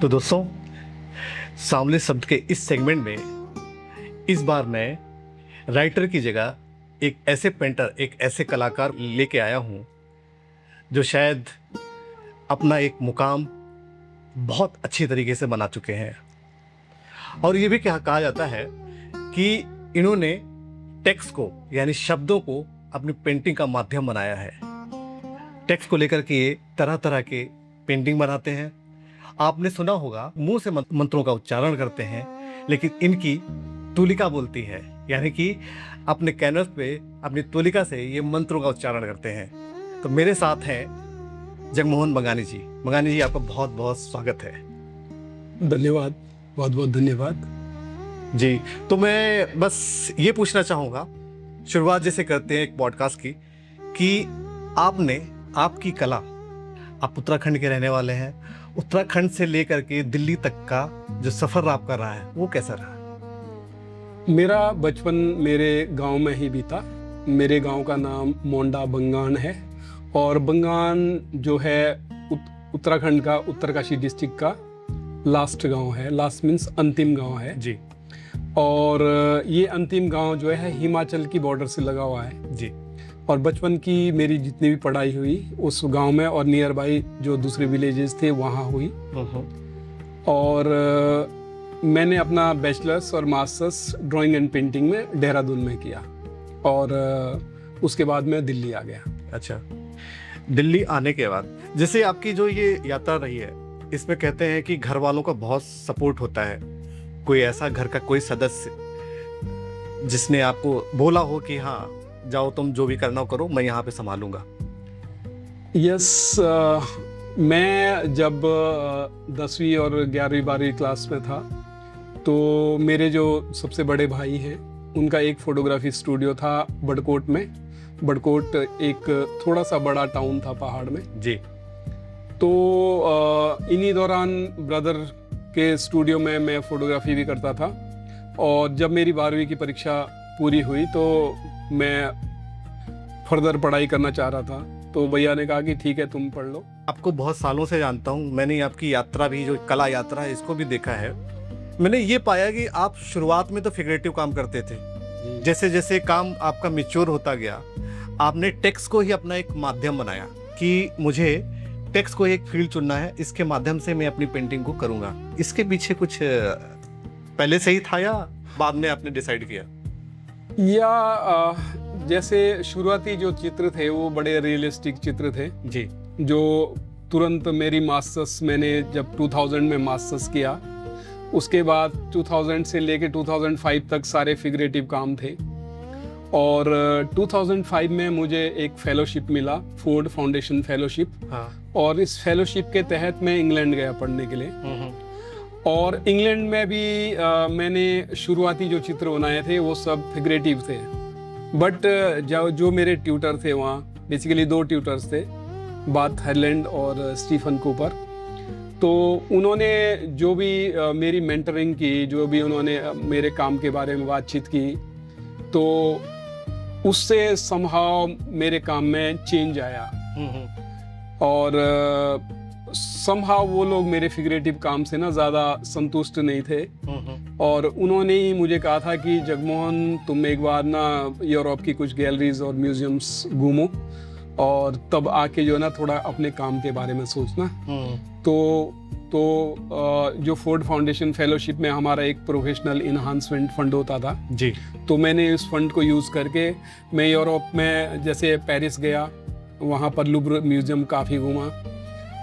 तो दोस्तों, सामने शब्द के इस सेगमेंट में इस बार मैं राइटर की जगह एक ऐसे पेंटर, एक ऐसे कलाकार लेके आया हूँ जो शायद अपना एक मुकाम बहुत अच्छी तरीके से बना चुके हैं। और ये भी क्या कहा जाता है कि इन्होंने टेक्स्ट को यानी शब्दों को अपनी पेंटिंग का माध्यम बनाया है। टेक्स्ट को लेकर के ये तरह तरह के पेंटिंग बनाते हैं। आपने सुना होगा मुंह से मंत्रों का उच्चारण करते हैं, लेकिन इनकी तुलिका बोलती है, यानी कि अपने कैनवस पे अपनी तुलिका से ये मंत्रों का उच्चारण करते हैं। तो मेरे साथ हैं जगमोहन बंगानी जी। बंगानी जी, आपका बहुत बहुत स्वागत है। धन्यवाद, बहुत बहुत धन्यवाद जी। तो मैं बस ये पूछना चाहूँगा, शुरुआत जैसे करते हैं एक पॉडकास्ट की, कि आपकी कला, आप उत्तराखंड के रहने वाले हैं, उत्तराखंड से लेकर के दिल्ली तक का जो सफ़र आपका रहा है वो कैसा रहा? मेरा बचपन मेरे गांव में ही बीता। मेरे गांव का नाम मोंडा बंगान है और बंगान जो है उत्तराखंड का उत्तरकाशी डिस्ट्रिक्ट का लास्ट गांव है। लास्ट मीन्स अंतिम गांव है जी। और ये अंतिम गांव जो है हिमाचल की बॉर्डर से लगा हुआ है जी। और बचपन की मेरी जितनी भी पढ़ाई हुई उस गांव में और नियर बाई जो दूसरे विलेजेस थे वहाँ हुई। और मैंने अपना बैचलर्स और मास्टर्स ड्राइंग एंड पेंटिंग में देहरादून में किया और उसके बाद मैं दिल्ली आ गया। अच्छा, दिल्ली आने के बाद जैसे आपकी जो ये यात्रा रही है, इसमें कहते हैं कि घर वालों का बहुत सपोर्ट होता है। कोई ऐसा घर का कोई सदस्य जिसने आपको बोला हो कि हाँ जाओ, तुम जो भी करना हो करो, मैं यहाँ पे संभालूंगा? यस, मैं जब 10वीं और 11वीं 12वीं क्लास में था तो मेरे जो सबसे बड़े भाई हैं उनका एक फोटोग्राफी स्टूडियो था बड़कोट में। बड़कोट एक थोड़ा सा बड़ा टाउन था पहाड़ में जी। तो इन्हीं दौरान ब्रदर के स्टूडियो में मैं फोटोग्राफी भी करता था। और जब मेरी 12वीं की परीक्षा पूरी हुई तो मैं फर्दर पढ़ाई करना चाह रहा था, तो भैया ने कहा कि ठीक है तुम पढ़ लो। आपको बहुत सालों से जानता हूँ, मैंने आपकी यात्रा भी, जो कला यात्रा है, इसको भी देखा है। मैंने ये पाया कि आप शुरुआत में तो फिगरेटिव काम करते थे, जैसे जैसे काम आपका मैच्योर होता गया, आपने टेक्स्ट को ही अपना एक माध्यम बनाया कि मुझे टेक्स्ट को एक फील्ड चुनना है, इसके माध्यम से मैं अपनी पेंटिंग को करूँगा। इसके पीछे कुछ पहले से ही था या बाद में आपने डिसाइड किया? या जैसे शुरुआती जो चित्र थे वो बड़े रियलिस्टिक चित्र थे जी। जो तुरंत मेरी मास्टर्स, मैंने जब 2000 में मास्टर्स किया उसके बाद 2000 से लेके 2005 तक सारे फिगरेटिव काम थे। और 2005 में मुझे एक फेलोशिप मिला, फोर्ड फाउंडेशन फेलोशिप। हाँ। और इस फेलोशिप के तहत मैं इंग्लैंड गया पढ़ने के लिए। और इंग्लैंड में भी मैंने शुरुआती जो चित्र बनाए थे वो सब फिगरेटिव थे। बट जो मेरे ट्यूटर थे वहाँ, बेसिकली 2 ट्यूटर्स थे, बाथ हाइलैंड और स्टीफन कूपर। तो उन्होंने जो भी मेरी मेंटरिंग की, जो भी उन्होंने मेरे काम के बारे में बातचीत की, तो उससे समहाउ मेरे काम में चेंज आया। और समहाउ वो लोग मेरे फिगरेटिव काम से ना ज़्यादा संतुष्ट नहीं थे। और उन्होंने ही मुझे कहा था कि जगमोहन, तुम एक बार ना यूरोप की कुछ गैलरीज और म्यूजियम्स घूमो और तब आके जो है ना थोड़ा अपने काम के बारे में सोचना। तो जो फोर्ड फाउंडेशन फेलोशिप में हमारा एक प्रोफेशनल इन्हांसमेंट फंड होता था जी। तो मैंने इस फंड को यूज़ करके मैं यूरोप में जैसे पेरिस गया, वहाँ पर लुव्र म्यूजियम काफ़ी घूमा।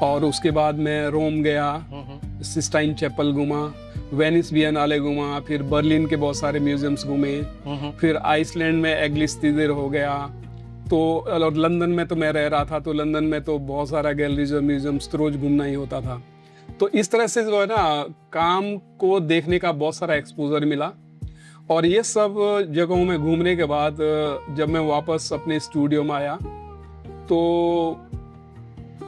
और उसके बाद मैं रोम गया, सिस्टाइन चैपल घूमा, वेनिस बिएनाले घूमा, फिर बर्लिन के बहुत सारे म्यूजियम्स घूमे, फिर आइसलैंड में एग्लिस तीदर हो गया। तो और लंदन में तो मैं रह रहा था, तो लंदन में तो बहुत सारा गैलरीज और म्यूजियम्स तो रोज घूमना ही होता था। तो इस तरह से जो है ना काम को देखने का बहुत सारा एक्सपोजर मिला। और ये सब जगहों में घूमने के बाद जब मैं वापस अपने स्टूडियो में आया तो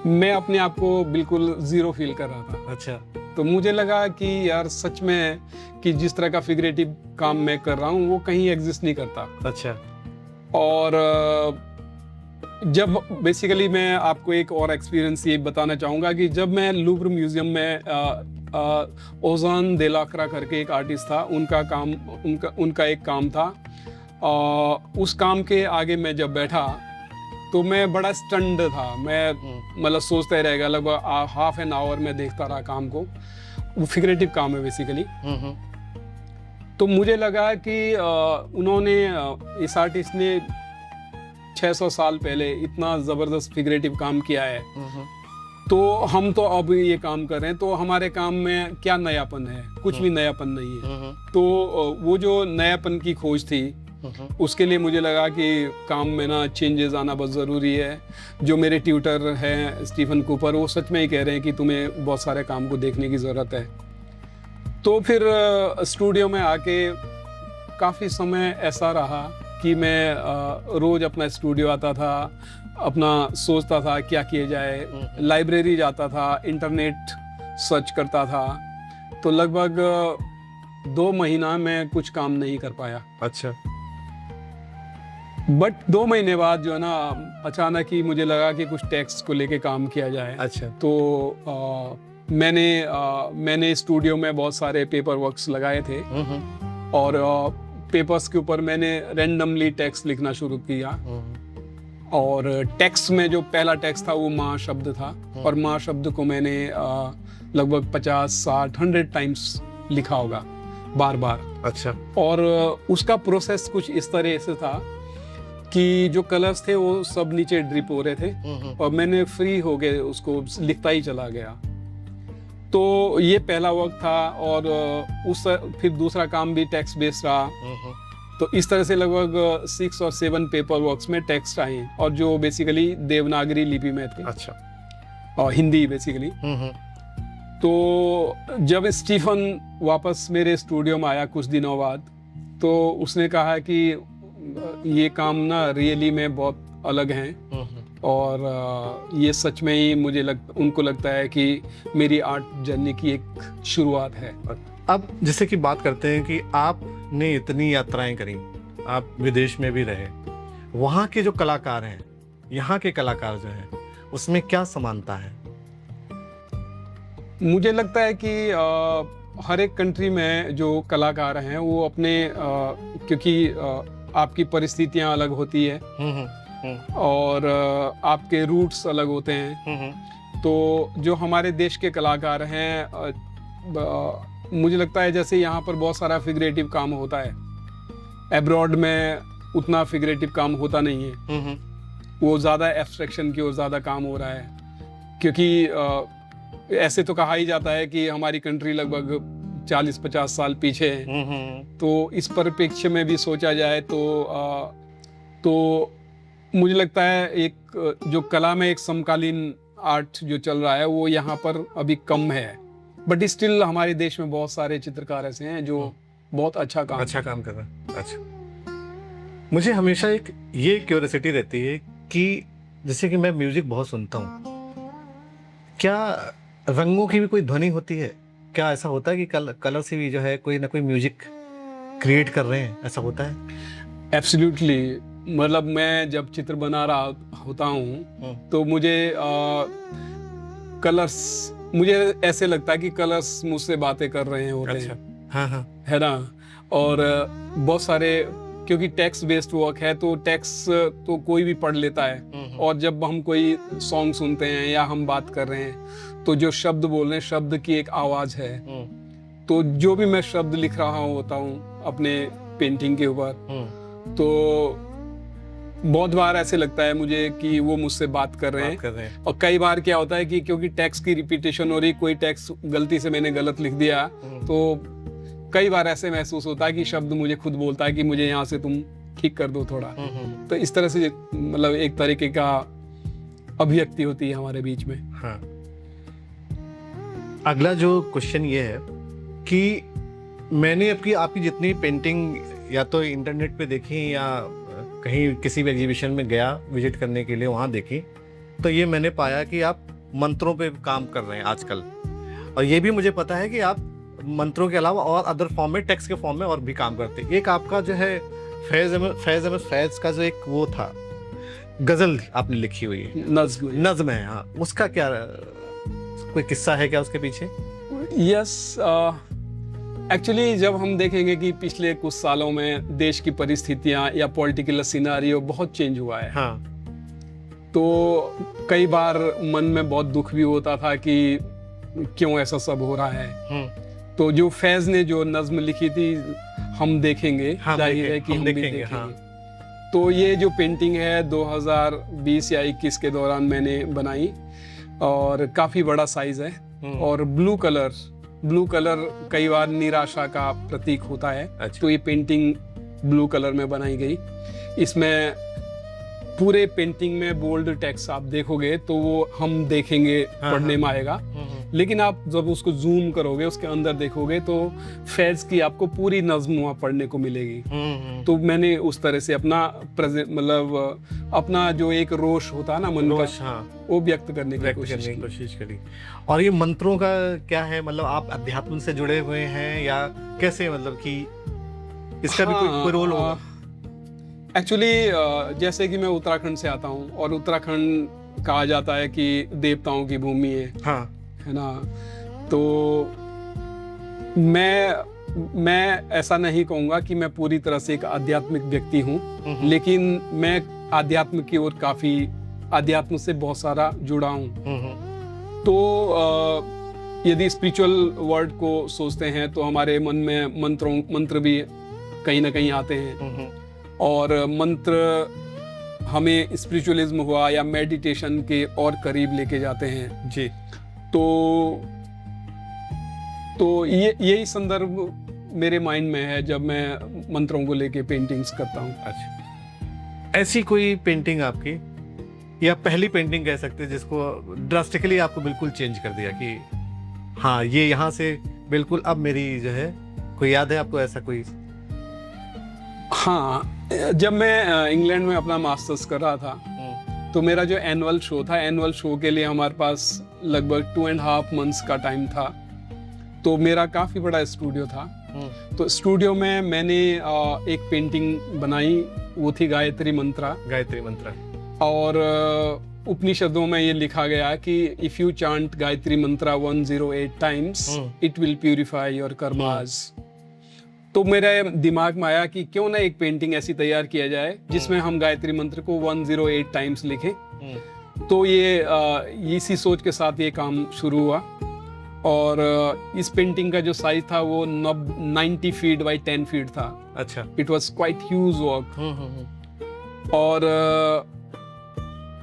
मैं अपने आप को बिल्कुल ज़ीरो फील कर रहा था। अच्छा। तो मुझे लगा कि यार सच में कि जिस तरह का फिगरेटिव काम मैं कर रहा हूँ वो कहीं एग्जिस्ट नहीं करता। अच्छा। और जब बेसिकली मैं आपको एक और एक्सपीरियंस ये बताना चाहूँगा कि जब मैं लुव्र म्यूजियम में ओजान देलाक्रा करके एक आर्टिस्ट था, उनका एक काम था। उस काम के आगे मैं जब बैठा तो मैं बड़ा स्टंड था। मैं मतलब सोचता ही रहेगा, लगभग हाफ एन आवर में देखता रहा काम को। वो फिगरेटिव काम है बेसिकली। तो मुझे लगा कि उन्होंने इस आर्टिस्ट ने 600 साल पहले इतना ज़बरदस्त फिगरेटिव काम किया है, तो हम तो अब ये काम कर रहे हैं, तो हमारे काम में क्या नयापन है? कुछ भी नयापन नहीं है। तो वो जो नयापन की खोज थी, उसके लिए मुझे लगा कि काम में ना चेंजेस आना बहुत ज़रूरी है। जो मेरे ट्यूटर हैं स्टीफन कूपर, वो सच में ही कह रहे हैं कि तुम्हें बहुत सारे काम को देखने की ज़रूरत है। तो फिर स्टूडियो में आके काफ़ी समय ऐसा रहा कि मैं रोज़ अपना स्टूडियो आता था, अपना सोचता था क्या किया जाए, लाइब्रेरी जाता था, इंटरनेट सर्च करता था। तो लगभग 2 महीना में कुछ काम नहीं कर पाया। अच्छा। बट 2 महीने बाद जो है ना, अचानक ही मुझे लगा कि कुछ टैक्स को लेके काम किया जाए। अच्छा। तो मैंने स्टूडियो में बहुत सारे पेपर वर्क्स लगाए थे, और पेपर्स के ऊपर मैंने रैंडमली टेक्स्ट लिखना शुरू किया। और टेक्स्ट में जो पहला टेक्स्ट था वो माँ शब्द था, और माँ शब्द को मैंने लगभग 50, 60, 100 टाइम्स लिखा होगा, बार बार। अच्छा। और उसका प्रोसेस कुछ इस तरह से था कि जो कलर्स थे वो सब नीचे ड्रिप हो रहे थे, और मैंने फ्री हो गए उसको लिखता ही चला गया। तो ये पहला वक्त था, और फिर दूसरा काम भी टेक्स्ट बेस्ड रहा। तो इस तरह से लगभग 6 और 7 पेपर वर्क्स में टेक्स्ट आए, और जो बेसिकली देवनागरी लिपि में थे। अच्छा। और हिंदी बेसिकली। तो जब स्टीफन वापस मेरे स्टूडियो में आया कुछ दिनों बाद, तो उसने कहा कि ये काम ना रियली में बहुत अलग हैं, और ये सच में ही उनको लगता है कि मेरी आर्ट जर्नी की एक शुरुआत है। अब जैसे कि बात करते हैं कि आपने इतनी यात्राएं करी, आप विदेश में भी रहे, वहाँ के जो कलाकार हैं, यहाँ के कलाकार जो हैं, उसमें क्या समानता है? मुझे लगता है कि हर एक कंट्री में जो कलाकार हैं वो अपने क्योंकि आपकी परिस्थितियाँ अलग होती है, और आपके रूट्स अलग होते हैं। तो जो हमारे देश के कलाकार हैं, मुझे लगता है जैसे यहाँ पर बहुत सारा फिगरेटिव काम होता है, एब्रॉड में उतना फिगरेटिव काम होता नहीं है। वो ज़्यादा एब्स्ट्रैक्शन की ओर ज़्यादा काम हो रहा है, क्योंकि ऐसे तो कहा ही जाता है कि हमारी कंट्री लगभग 40-50 साल पीछे है। तो इस परिप्रेक्ष्य में भी सोचा जाए तो मुझे लगता है एक जो कला में एक समकालीन आर्ट जो चल रहा है वो यहाँ पर अभी कम है, बट स्टिल हमारे देश में बहुत सारे चित्रकार ऐसे हैं जो बहुत अच्छा काम कर रहे हैं। अच्छा। मुझे हमेशा एक ये क्यूरियोसिटी रहती है कि जैसे कि मैं म्यूजिक बहुत सुनता हूँ, क्या रंगों की भी कोई ध्वनि होती है? क्या ऐसा होता है कि कलर से भी जो है कोई ना कोई म्यूजिक क्रिएट कर रहे हैं, ऐसा होता है? एब्सोल्युटली। मतलब मैं जब चित्र बना रहा होता हूँ तो मुझे कलर्स, मुझे ऐसे लगता है कि कलर्स मुझसे बातें कर रहे हैं होते हैं। हाँ हाँ, है ना। और बहुत सारे, क्योंकि टेक्स्ट बेस्ड वर्क है तो टेक्स्ट तो कोई भी पढ़ लेता है, और जब हम कोई सॉन्ग सुनते हैं या हम बात कर रहे हैं तो जो शब्द बोल रहे हैं, शब्द की एक आवाज है। तो जो भी मैं शब्द लिख रहा होता हूँ अपने पेंटिंग के ऊपर, तो बहुत बार ऐसे लगता है मुझे कि वो मुझसे बात कर रहे हैं। और कई बार क्या होता है कि क्योंकि टेक्स्ट की रिपीटेशन हो रही, कोई टेक्स्ट गलती से मैंने गलत लिख दिया, तो कई बार ऐसे महसूस होता है कि शब्द मुझे खुद बोलता है कि मुझे यहाँ से तुम ठीक कर दो थोड़ा। तो इस तरह से मतलब एक तरीके का अभिव्यक्ति होती है हमारे बीच में। हाँ। अगला जो क्वेश्चन ये है कि मैंने आपकी जितनी पेंटिंग या तो इंटरनेट पे देखी या कहीं किसी भी एग्जीबिशन में गया विजिट करने के लिए, वहाँ देखी, तो ये मैंने पाया कि आप मंत्रों पे काम कर रहे हैं आजकल। और ये भी मुझे पता है कि आप मंत्रों के अलावा और अदर फॉर्म में, टेक्स्ट के फॉर्म में और भी काम करते हैं। एक आपका जो है फैज़ का जो एक वो था, गजल आपने लिखी हुई है, नज्म है। हाँ, उसका क्या कोई किस्सा है क्या उसके पीछे? यस, एक्चुअली जब हम देखेंगे कि पिछले कुछ सालों में देश की परिस्थितियां या पॉलिटिकल सिनारियो बहुत चेंज हुआ है, हाँ। तो कई बार मन में बहुत दुख भी होता था कि क्यों ऐसा सब हो रहा है। तो जो फैज ने जो नज्म लिखी थी हम देखेंगे, हाँ, जाहिर है कि हम भी देखेंगे, हाँ। तो ये जो पेंटिंग है 2020 या 21 के दौरान मैंने बनाई और काफ़ी बड़ा साइज है। और ब्लू कलर कई बार निराशा का प्रतीक होता है। अच्छा। तो ये पेंटिंग ब्लू कलर में बनाई गई। इसमें पूरे पेंटिंग में बोल्ड टेक्स्ट आप देखोगे तो वो हम देखेंगे, हाँ, पढ़ने में आएगा। लेकिन आप जब उसको जूम करोगे, उसके अंदर देखोगे तो फैज की आपको पूरी नज्म वहाँ पढ़ने को मिलेगी। तो मैंने उस तरह से अपना मतलब अपना जो एक रोष होता है ना मन का, हाँ, वो व्यक्त करने की कोशिश करी। और ये मंत्रों का क्या है, मतलब आप अध्यात्म से जुड़े हुए हैं या कैसे, मतलब कि इसका भी कोई रोल होगा? एक्चुअली जैसे कि मैं उत्तराखंड से आता हूँ और उत्तराखंड कहा जाता है कि देवताओं की भूमि है, हाँ, है ना। तो मैं ऐसा नहीं कहूँगा कि मैं पूरी तरह से एक आध्यात्मिक व्यक्ति हूँ, लेकिन मैं आध्यात्म की ओर काफ़ी, आध्यात्म से बहुत सारा जुड़ा हूँ। तो यदि स्पिरिचुअल वर्ड को सोचते हैं तो हमारे मन में मंत्र भी कहीं ना कहीं आते हैं। और मंत्र हमें स्पिरिचुअलिज्म हुआ या मेडिटेशन के और करीब लेके जाते हैं जी। तो यही संदर्भ मेरे माइंड में है जब मैं मंत्रों को लेके पेंटिंग्स करता हूँ। अच्छा, ऐसी कोई पेंटिंग आपकी या पहली पेंटिंग कह सकते हैं जिसको ड्रास्टिकली आपको बिल्कुल चेंज कर दिया कि हाँ ये यहाँ से बिल्कुल अब मेरी जो है, कोई याद है आपको ऐसा कोई? हाँ, जब मैं इंग्लैंड में अपना मास्टर्स कर रहा था तो मेरा जो एनुअल शो के लिए हमारे पास लगभग 2.5 मंथ्स का टाइम था। तो मेरा काफ़ी बड़ा स्टूडियो था। तो स्टूडियो में मैंने एक पेंटिंग बनाई, वो थी गायत्री मंत्रा। और उपनिषदों में ये लिखा गया कि if you chant Gayatri Mantra 108 times it will purify your karmas. तो मेरे दिमाग में आया कि क्यों ना एक पेंटिंग ऐसी तैयार किया जाए जिसमें हम गायत्री मंत्र को 108 टाइम्स लिखें। तो ये इसी सोच के साथ ये काम शुरू हुआ। और इस पेंटिंग का जो साइज था वो 90 फीट बाई 10 फीट था। अच्छा। It was quite huge work. और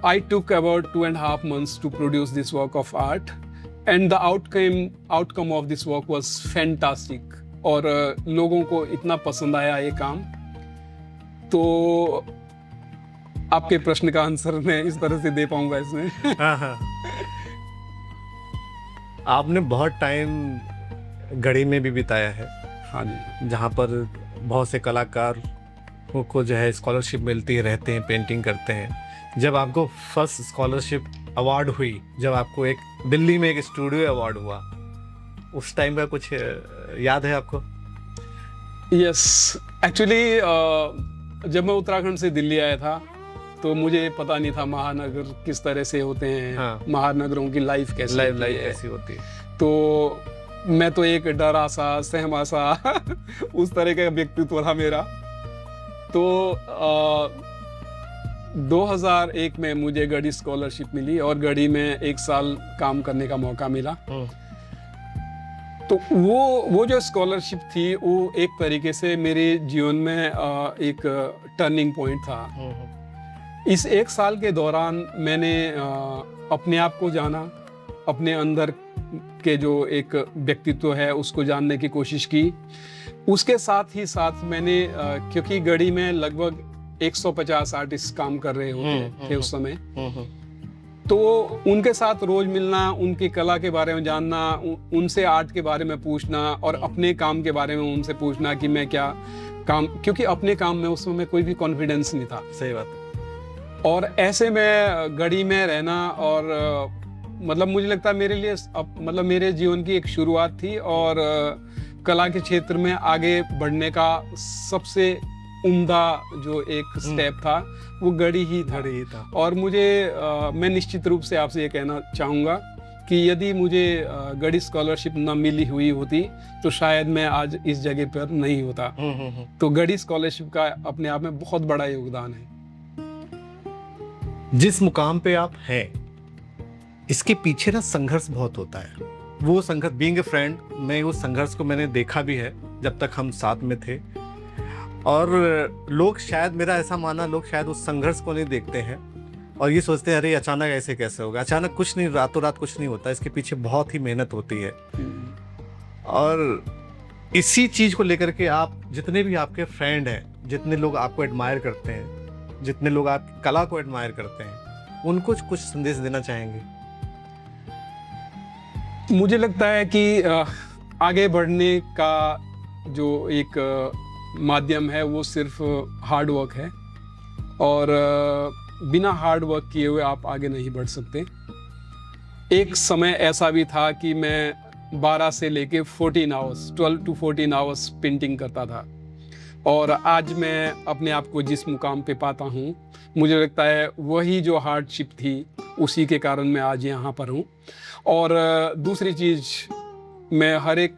I took about 2.5 months to produce this work of art, and the outcome of this work was fantastic. और लोगों को इतना पसंद आया ये काम। तो आपके प्रश्न का आंसर मैं इस तरह से दे पाऊंगा इसमें। हाँ। आपने बहुत टाइम गढ़ी में भी बिताया है। हाँ जी। जहाँ पर बहुत से कलाकार को जो है स्कॉलरशिप मिलती रहते हैं, पेंटिंग करते हैं। जब आपको फर्स्ट स्कॉलरशिप अवार्ड हुई, जब आपको एक दिल्ली में एक स्टूडियो अवार्ड हुआ, उस टाइम का कुछ याद है आपको? यस, एक्चुअली जब मैं उत्तराखंड से दिल्ली आया था तो मुझे पता नहीं था महानगर किस तरह से होते हैं। हाँ। महानगरों की लाइफ कैसी होती है। तो मैं तो एक डरा सा, सहमा सा उस तरह का व्यक्तित्व था मेरा। तो 2001 में मुझे गढ़ी स्कॉलरशिप मिली और गढ़ी में 1 साल काम करने का मौका मिला। तो वो जो स्कॉलरशिप थी वो एक तरीके से मेरे जीवन में एक टर्निंग पॉइंट था। इस 1 साल के दौरान मैंने अपने आप को जाना, अपने अंदर के जो एक व्यक्तित्व है उसको जानने की कोशिश की। उसके साथ ही साथ मैंने क्योंकि गढ़ी में लगभग 150 आर्टिस्ट काम कर रहे होते थे उस समय, तो उनके साथ रोज मिलना, उनकी कला के बारे में जानना, उनसे आर्ट के बारे में पूछना और अपने काम के बारे में उनसे पूछना कि मैं क्या काम, क्योंकि अपने काम में उस समय कोई भी कॉन्फिडेंस नहीं था। सही बात। और ऐसे में गढ़ी में रहना और मतलब मुझे लगता है मेरे लिए मतलब मेरे जीवन की एक शुरुआत थी और कला के क्षेत्र में आगे बढ़ने का सबसे उम्दा जो एक स्टेप था वो गढ़ी ही था। और मुझे मैं निश्चित रूप से आपसे ये कहना चाहूँगा कि यदि मुझे गढ़ी स्कॉलरशिप न मिली हुई होती तो शायद मैं आज इस जगह पर नहीं होता। तो गढ़ी स्कॉलरशिप का अपने आप में बहुत बड़ा योगदान है। जिस मुकाम पे आप हैं, इसके पीछे ना संघर्ष बहुत होता है। वो संघर्ष, बीइंग ए फ्रेंड, मैं उस संघर्ष को मैंने देखा भी है जब तक हम साथ में थे। और लोग शायद, मेरा ऐसा मानना, लोग शायद उस संघर्ष को नहीं देखते हैं और ये सोचते हैं अरे अचानक ऐसे कैसे होगा। अचानक कुछ नहीं, रातों रात कुछ नहीं होता, इसके पीछे बहुत ही मेहनत होती है। और इसी चीज़ को लेकर के आप, जितने भी आपके फ्रेंड हैं, जितने लोग आपको एडमायर करते हैं, जितने लोग आपकी कला को एडमायर करते हैं, उनको कुछ संदेश देना चाहेंगे? मुझे लगता है कि आगे बढ़ने का जो एक माध्यम है वो सिर्फ हार्ड वर्क है, और बिना हार्ड वर्क किए हुए आप आगे नहीं बढ़ सकते। एक समय ऐसा भी था कि मैं 12 से लेके 14 आवर्स, 12 to 14 आवर्स पेंटिंग करता था, और आज मैं अपने आप को जिस मुकाम पे पाता हूँ, मुझे लगता है वही जो हार्डशिप थी उसी के कारण मैं आज यहाँ पर हूँ। और दूसरी चीज़, मैं हर एक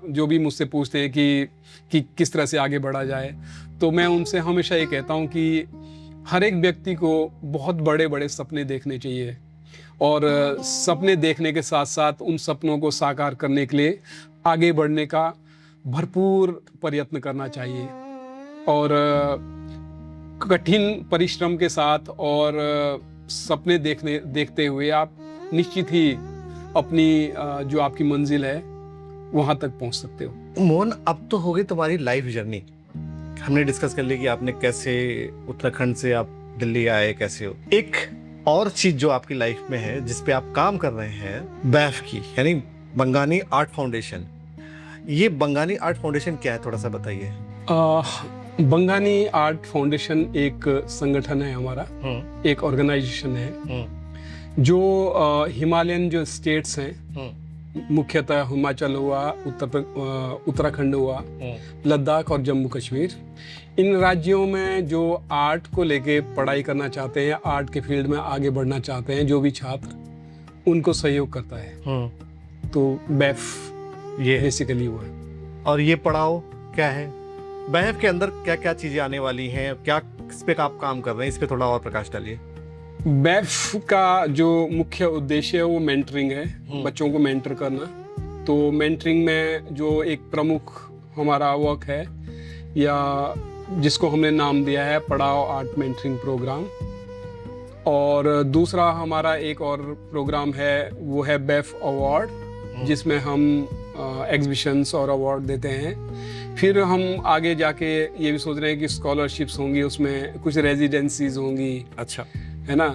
जो भी मुझसे पूछते हैं कि किस तरह से आगे बढ़ा जाए, तो मैं उनसे हमेशा ये कहता हूँ कि हर एक व्यक्ति को बहुत बड़े बड़े सपने देखने चाहिए, और सपने देखने के साथ साथ उन सपनों को साकार करने के लिए आगे बढ़ने का भरपूर प्रयत्न करना चाहिए। और कठिन परिश्रम के साथ और सपने देखते हुए आप निश्चित ही अपनी जो आपकी मंजिल है वहाँ तक पहुँच सकते हो। मोहन, अब तो हो गई तुम्हारी लाइफ जर्नी, हमने डिस्कस कर ली कि आपने कैसे उत्तराखंड से आप दिल्ली आए, कैसे हो। एक और चीज जो आपकी लाइफ में है, जिस पे आप काम कर रहे हैं, बैफ की, यानी बंगानी आर्ट फाउंडेशन। ये बंगानी आर्ट फाउंडेशन क्या है, थोड़ा सा बताइए। बंगानी आर्ट फाउंडेशन एक संगठन है हमारा, एक ऑर्गेनाइजेशन है जो हिमालयन जो स्टेट्स हैं, मुख्यतः हिमाचल हुआ, उत्तराखंड हुआ, लद्दाख और जम्मू कश्मीर, इन राज्यों में जो आर्ट को लेके पढ़ाई करना चाहते हैं, आर्ट के फील्ड में आगे बढ़ना चाहते हैं, जो भी छात्र, उनको सहयोग करता है। तो बैफ ये बेसिकली वो है। और ये पढ़ाओ क्या है, बैफ के अंदर क्या क्या चीजें आने वाली हैं, क्या किस पे आप काम कर रहे हैं, इस पे थोड़ा और प्रकाश डालिए। बैफ का जो मुख्य उद्देश्य है वो मेंटरिंग है, बच्चों को मेंटर करना। तो मेंटरिंग में जो एक प्रमुख हमारा वर्क है, या जिसको हमने नाम दिया है पढ़ाओ आर्ट मेंटरिंग प्रोग्राम, और दूसरा हमारा एक और प्रोग्राम है वो है बैफ अवार्ड, जिसमें हम एग्जीबिशंस और अवार्ड देते हैं। फिर हम आगे जाके ये भी सोच रहे हैं कि स्कॉलरशिप्स होंगी, उसमें कुछ रेजिडेंसीज होंगी। अच्छा, है ना।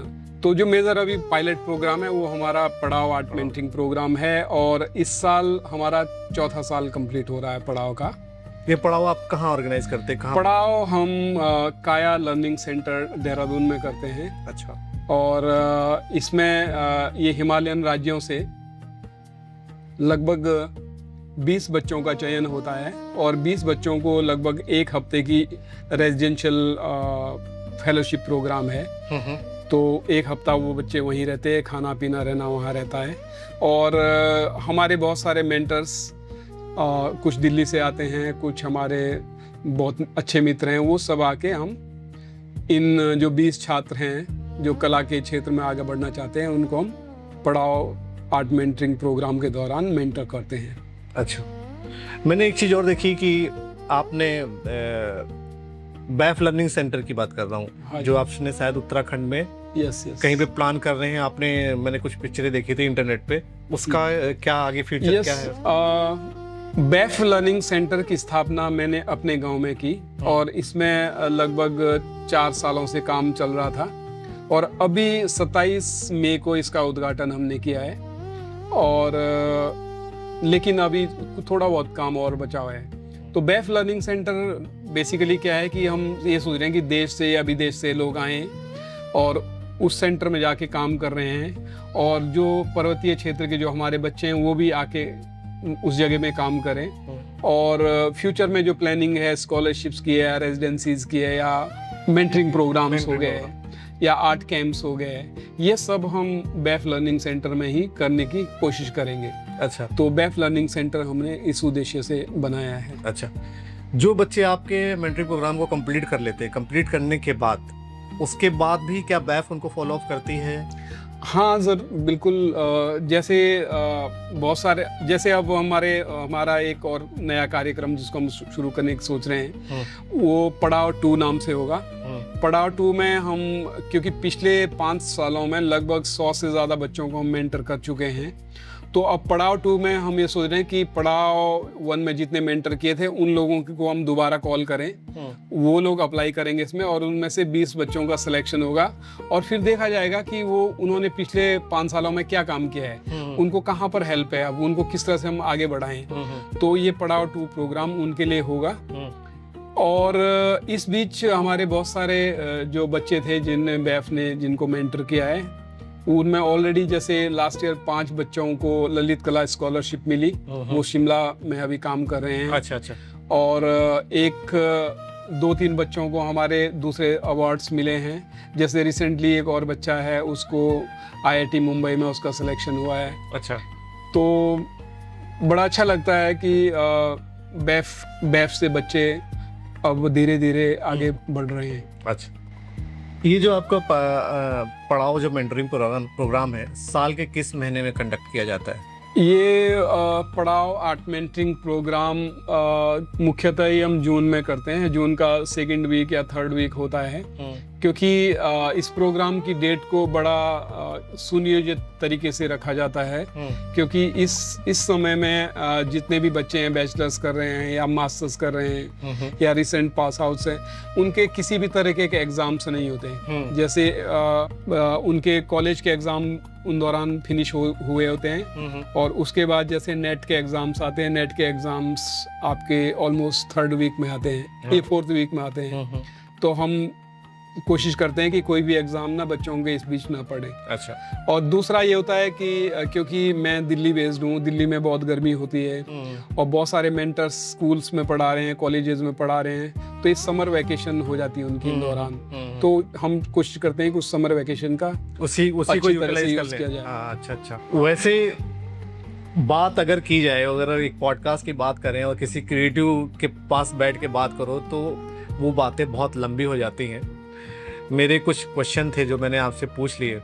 तो जो मेजर अभी पायलट प्रोग्राम है वो हमारा पढ़ाओ आर्ट पेंटिंग प्रोग्राम है, और इस साल हमारा 4था साल कंप्लीट हो रहा है पढ़ाओ का। ये पढ़ाओ आप कहाँ ऑर्गेनाइज करते हैं? पढ़ाओ हम काया लर्निंग सेंटर देहरादून में करते हैं। अच्छा। और इसमें ये हिमालयन राज्यों से लगभग 20 बच्चों का चयन होता है, और 20 बच्चों को लगभग 1 हफ्ते की रेजिडेंशियल फेलोशिप प्रोग्राम है। तो 1 हफ्ता वो बच्चे वहीं रहते हैं, खाना पीना रहना वहाँ रहता है। और हमारे बहुत सारे मेंटर्स कुछ दिल्ली से आते हैं, कुछ हमारे बहुत अच्छे मित्र हैं, वो सब आके हम इन जो 20 छात्र हैं जो कला के क्षेत्र में आगे बढ़ना चाहते हैं, उनको हम पढ़ाओ आर्ट मेंटरिंग प्रोग्राम के दौरान मेंटर करते हैं। अच्छा, मैंने एक चीज़ और देखी कि आपने बैफ लर्निंग सेंटर की बात कर रहा हूँ। हाँ, जो आपने शायद उत्तराखंड में यस कहीं पे प्लान कर रहे हैं आपने, मैंने कुछ पिक्चरें देखी थी इंटरनेट पे, उसका क्या आगे फ्यूचर क्या है? बैफ लर्निंग सेंटर की स्थापना मैंने अपने गांव में की, और इसमें लगभग 4 सालों से काम चल रहा था, और अभी 27 मई को इसका उद्घाटन हमने किया है। और लेकिन अभी थोड़ा बहुत काम और बचा हुआ है। तो बैफ लर्निंग सेंटर बेसिकली क्या है कि हम ये सोच रहे हैं कि देश से या विदेश से लोग आएँ और उस सेंटर में जाके काम कर रहे हैं, और जो पर्वतीय क्षेत्र के जो हमारे बच्चे हैं वो भी आके उस जगह में काम करें। और फ्यूचर में जो प्लानिंग है, स्कॉलरशिप्स की है, रेजिडेंसीज की है, या मेंटरिंग प्रोग्राम्स हो गए, या आर्ट कैंप्स हो गए, ये सब हम बैफ लर्निंग सेंटर में ही करने की कोशिश करेंगे। अच्छा तो बैफ लर्निंग सेंटर हमने इस उद्देश्य से बनाया है। अच्छा। जो बच्चे आपके मेंटरिंग प्रोग्राम को कंप्लीट कर लेते हैं, कंप्लीट करने के बाद उसके बाद भी क्या बैफ उनको फॉलो अप करती है? हाँ सर, बिल्कुल। जैसे बहुत सारे, जैसे अब हमारा एक और नया कार्यक्रम जिसको हम शुरू करने की सोच रहे हैं, वो पड़ाव 2 नाम से होगा। पड़ाव 2 में हम, क्योंकि पिछले 5 सालों में लगभग 100 से ज़्यादा बच्चों को हम मेंटर कर चुके हैं, तो अब पड़ाव 2 में हम ये सोच रहे हैं कि पड़ाव 1 में जितने मेंटर किए थे उन लोगों को हम दोबारा कॉल करें, वो लोग अप्लाई करेंगे इसमें, और उनमें से 20 बच्चों का सिलेक्शन होगा, और फिर देखा जाएगा कि वो उन्होंने पिछले 5 सालों में क्या काम किया है, उनको कहाँ पर हेल्प है, अब उनको किस तरह से हम आगे बढ़ाएं। तो ये पड़ाव 2 प्रोग्राम उनके लिए होगा। और इस बीच हमारे बहुत सारे जो बच्चे थे जिनको मेंटर किया है, उनमें ऑलरेडी जैसे लास्ट ईयर 5 बच्चों को ललित कला स्कॉलरशिप मिली, वो शिमला में अभी काम कर रहे हैं। अच्छा अच्छा। और 2-3 बच्चों को हमारे दूसरे अवार्ड्स मिले हैं। जैसे रिसेंटली एक और बच्चा है, उसको IIT मुंबई में उसका सिलेक्शन हुआ है। अच्छा। तो बड़ा अच्छा लगता है कि बैफ से बच्चे अब धीरे धीरे आगे बढ़ रहे हैं। अच्छा, ये जो आपका पड़ाव जो मेंटरिंग प्रोग्राम है, साल के किस महीने में कंडक्ट किया जाता है? ये पड़ाव आर्ट मेंटरिंग प्रोग्राम मुख्यतः ही हम जून में करते हैं। जून का 2nd वीक या 3rd वीक होता है, क्योंकि इस प्रोग्राम की डेट को बड़ा सुनियोजित तरीके से रखा जाता है, क्योंकि इस समय में जितने भी बच्चे हैं, बैचलर्स कर रहे हैं या मास्टर्स कर रहे हैं या रिसेंट पास आउट्स हैं, उनके किसी भी तरह के एग्जाम्स नहीं होते हैं। जैसे उनके कॉलेज के एग्जाम उन दौरान फिनिश हुए होते हैं, और उसके बाद जैसे नेट के एग्जाम्स आते हैं, नेट के एग्जाम्स आपके ऑलमोस्ट 3rd वीक में आते हैं या 4th वीक में आते हैं। तो हम कोशिश करते हैं कि कोई भी एग्जाम ना बच्चों के इस बीच ना पड़े। अच्छा। और दूसरा ये होता है कि क्योंकि मैं दिल्ली बेस्ड हूँ, दिल्ली में बहुत गर्मी होती है, और बहुत सारे मेंटर्स स्कूल्स में पढ़ा रहे हैं, कॉलेजेस में पढ़ा रहे हैं, तो इस समर वैकेशन हो जाती है उनकी इन दौरान। तो हम कोशिश करते हैं कि उस समर वैकेशन का उसी को यूटिलाइज कर लें। अच्छा अच्छा। वैसे बात अगर की जाए, अगर एक पॉडकास्ट की बात करें और किसी क्रिएटिव के पास बैठ के बात करो, तो वो बातें बहुत लंबी हो जाती हैं। मेरे कुछ क्वेश्चन थे जो मैंने आपसे पूछ लिए,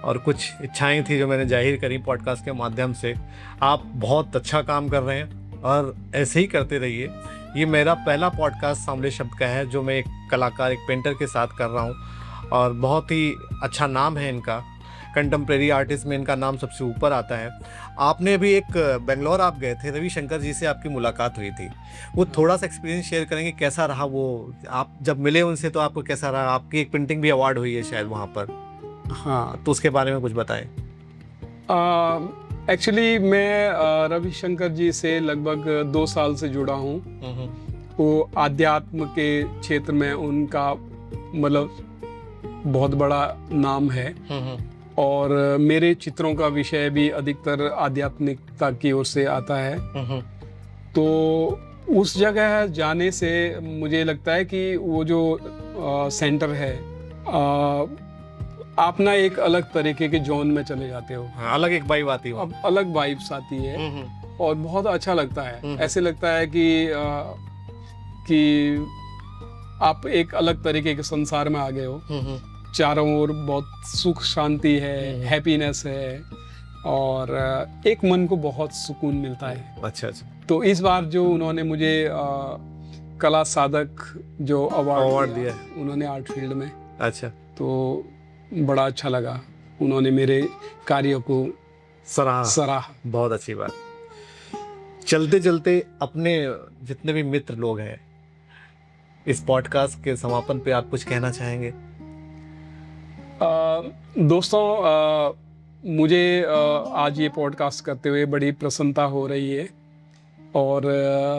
और कुछ इच्छाएं थी जो मैंने जाहिर करी पॉडकास्ट के माध्यम से। आप बहुत अच्छा काम कर रहे हैं और ऐसे ही करते रहिए। ये मेरा पहला पॉडकास्ट सांवले शब्द का है, जो मैं एक कलाकार, एक पेंटर के साथ कर रहा हूँ, और बहुत ही अच्छा नाम है इनका। कंटेम्प्रेरी आर्टिस्ट में इनका नाम सबसे ऊपर आता है। आपने अभी एक बेंगलोर आप गए थे, रविशंकर जी से आपकी मुलाकात हुई थी, वो थोड़ा सा एक्सपीरियंस शेयर करेंगे? कैसा रहा वो, आप जब मिले उनसे तो आपको कैसा रहा? आपकी एक पेंटिंग भी अवार्ड हुई है शायद वहाँ पर। हाँ, तो उसके बारे में कुछ बताएं। एक्चुअली मैं रविशंकर जी से लगभग 2 साल से जुड़ा हूँ। वो आध्यात्म के क्षेत्र में उनका मतलब बहुत बड़ा नाम है, और मेरे चित्रों का विषय भी अधिकतर आध्यात्मिकता की ओर से आता है। तो उस जगह जाने से मुझे लगता है कि वो जो सेंटर है, आप ना एक अलग तरीके के जोन में चले जाते हो। हाँ, अलग एक वाइब आती है। अब अलग वाइब्स आती है, और बहुत अच्छा लगता है। ऐसे लगता है कि आप एक अलग तरीके के संसार में आ गए हो। चारों ओर बहुत सुख शांति है, हैप्पीनेस है, और एक मन को बहुत सुकून मिलता है। अच्छा अच्छा। तो इस बार जो उन्होंने मुझे कला साधक जो अवार्ड दिया उन्होंने आर्ट फील्ड में, अच्छा, तो बड़ा अच्छा लगा। उन्होंने मेरे कार्यों को सराहा। बहुत अच्छी बात। चलते चलते अपने जितने भी मित्र लोग हैं, इस पॉडकास्ट के समापन पे आप कुछ कहना चाहेंगे? दोस्तों, मुझे आज ये पॉडकास्ट करते हुए बड़ी प्रसन्नता हो रही है, और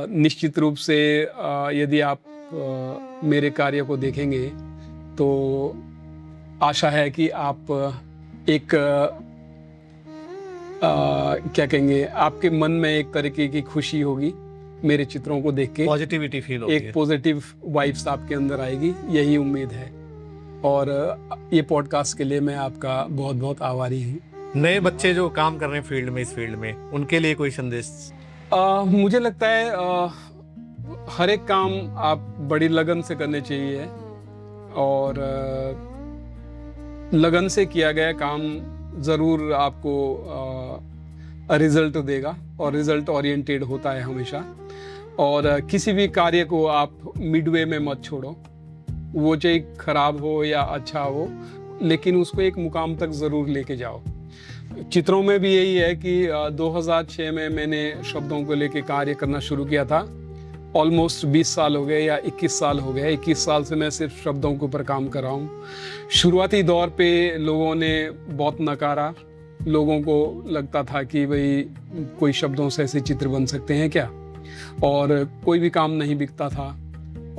निश्चित रूप से यदि आप मेरे कार्य को देखेंगे तो आशा है कि आप एक क्या कहेंगे, आपके मन में एक तरीके की खुशी होगी मेरे चित्रों को देख के, पॉजिटिविटी फील होगी, एक पॉजिटिव वाइब्स आपके अंदर आएगी, यही उम्मीद है। और ये पॉडकास्ट के लिए मैं आपका बहुत बहुत आभारी हूँ। नए बच्चे जो काम कर रहे हैं फील्ड में, इस फील्ड में, उनके लिए कोई संदेश? मुझे लगता है हर एक काम आप बड़ी लगन से करने चाहिए, और लगन से किया गया काम ज़रूर आपको रिजल्ट देगा, और रिजल्ट ओरिएंटेड होता है हमेशा। और किसी भी कार्य को आप मिडवे में मत छोड़ो, वो चाहे खराब हो या अच्छा हो, लेकिन उसको एक मुकाम तक ज़रूर लेके जाओ। चित्रों में भी यही है कि 2006 में मैंने शब्दों को लेके कार्य करना शुरू किया था। ऑलमोस्ट 20 साल हो गए या 21 साल हो गए, 21 साल से मैं सिर्फ शब्दों के ऊपर काम कर रहा हूँ। शुरुआती दौर पे लोगों ने बहुत नकारा, लोगों को लगता था कि भाई कोई शब्दों से ऐसे चित्र बन सकते हैं क्या, और कोई भी काम नहीं बिकता था,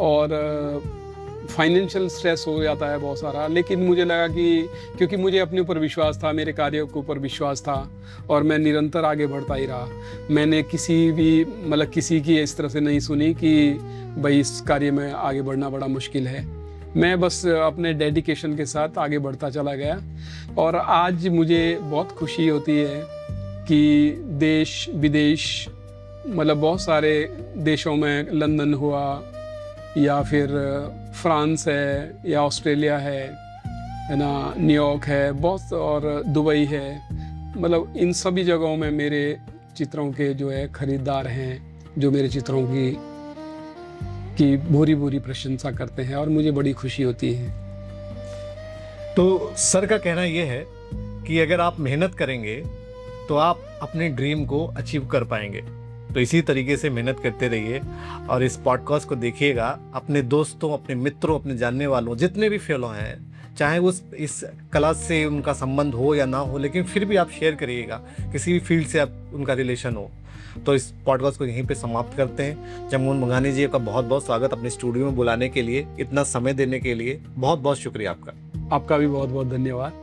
और फाइनेंशियल स्ट्रेस हो जाता है बहुत सारा। लेकिन मुझे लगा कि क्योंकि मुझे अपने ऊपर विश्वास था, मेरे कार्यों के ऊपर विश्वास था, और मैं निरंतर आगे बढ़ता ही रहा। मैंने किसी की इस तरह से नहीं सुनी कि भाई इस कार्य में आगे बढ़ना बड़ा मुश्किल है। मैं बस अपने डेडिकेशन के साथ आगे बढ़ता चला गया, और आज मुझे बहुत खुशी होती है कि देश विदेश, बहुत सारे देशों में, लंदन हुआ या फिर फ्रांस है या ऑस्ट्रेलिया है ना, न्यूयॉर्क है बहुत, और दुबई है, इन सभी जगहों में मेरे चित्रों के जो है खरीदार हैं, जो मेरे चित्रों की भूरी भूरी प्रशंसा करते हैं, और मुझे बड़ी खुशी होती है। तो सर का कहना यह है कि अगर आप मेहनत करेंगे तो आप अपने ड्रीम को अचीव कर पाएंगे। तो इसी तरीके से मेहनत करते रहिए, और इस पॉडकास्ट को देखिएगा। अपने दोस्तों, अपने मित्रों, अपने जानने वालों, जितने भी फेलो हैं, चाहे वो इस कला से उनका संबंध हो या ना हो, लेकिन फिर भी आप शेयर करिएगा, किसी भी फील्ड से आप उनका रिलेशन हो। तो इस पॉडकास्ट को यहीं पे समाप्त करते हैं। जमोहन मंघानी जी का बहुत बहुत स्वागत अपने स्टूडियो में बुलाने के लिए, इतना समय देने के लिए बहुत बहुत शुक्रिया आपका। आपका भी बहुत बहुत धन्यवाद।